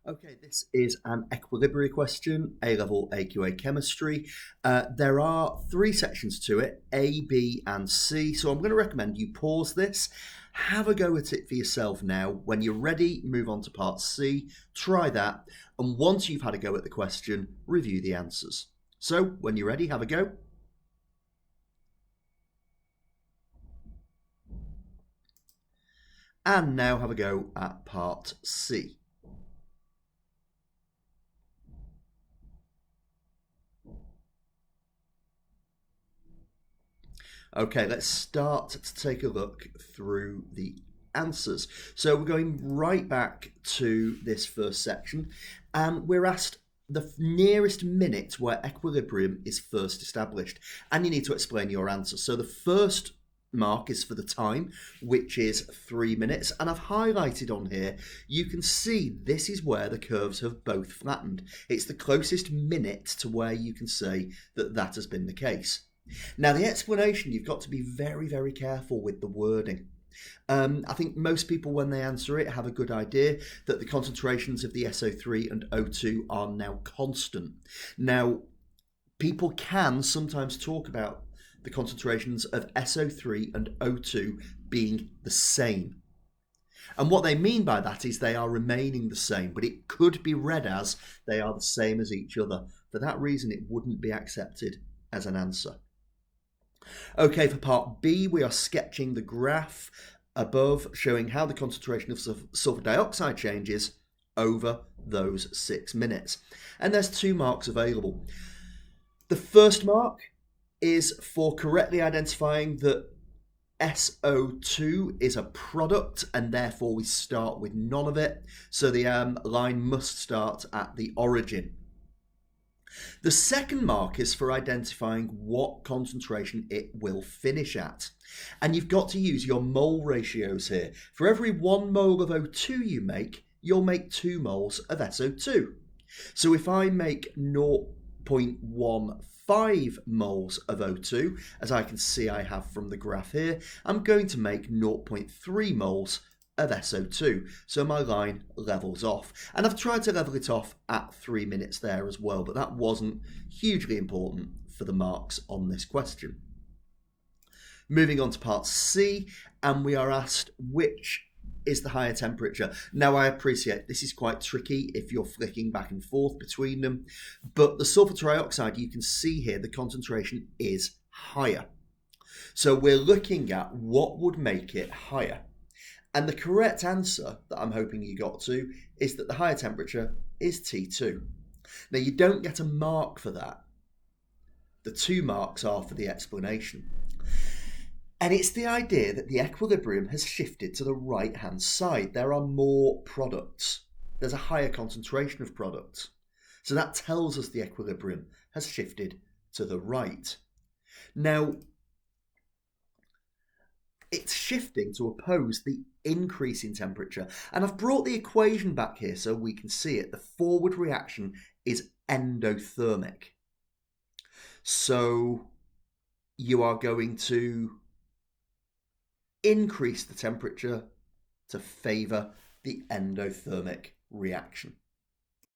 Okay, this is an Equilibria question, A-level AQA chemistry. There are three sections to it, A, B and C. So I'm going to recommend you pause this, have a go at it for yourself now. When you're ready, move on to part C, try that. And once you've had a go at the question, review the answers. So when you're ready, have a go. And now have a go at part C. Okay, let's start to take a look through the answers. So we're going right back to this first section, and we're asked the nearest minute where equilibrium is first established, and you need to explain your answer. So the first mark is for the time, which is 3 minutes, and I've highlighted on here, you can see this is where the curves have both flattened. It's the closest minute to where you can say that that has been the case. Now, the explanation, you've got to be very, very careful with the wording. I think most people, when they answer it, have a good idea that the concentrations of the SO3 and O2 are now constant. Now, people can sometimes talk about the concentrations of SO3 and O2 being the same. And what they mean by that is they are remaining the same, but it could be read as they are the same as each other. For that reason, it wouldn't be accepted as an answer. Okay, for part B, we are sketching the graph above showing how the concentration of sulfur dioxide changes over those 6 minutes. And there's 2 marks available. The first mark is for correctly identifying that SO2 is a product and therefore we start with none of it. So the line must start at the origin. The second mark is for identifying what concentration it will finish at. And you've got to use your mole ratios here. For every 1 mole of O2 you make, you'll make 2 moles of SO2. So if I make 0.15 moles of O2, as I can see I have from the graph here, I'm going to make 0.3 moles of SO2. So my line levels off. And I've tried to level it off at 3 minutes there as well, but that wasn't hugely important for the marks on this question. Moving on to part C, and we are asked which is the higher temperature. Now I appreciate this is quite tricky if you're flicking back and forth between them, but the sulfur trioxide, you can see here the concentration is higher. So we're looking at what would make it higher. And the correct answer that I'm hoping you got to is that the higher temperature is T2. Now you don't get a mark for that. The 2 marks are for the explanation. And it's the idea that the equilibrium has shifted to the right-hand side. There are more products. There's a higher concentration of products. So that tells us the equilibrium has shifted to the right. Now, it's shifting to oppose the increase in temperature. And I've brought the equation back here so we can see it. The forward reaction is endothermic. So you are going to increase the temperature to favour the endothermic reaction.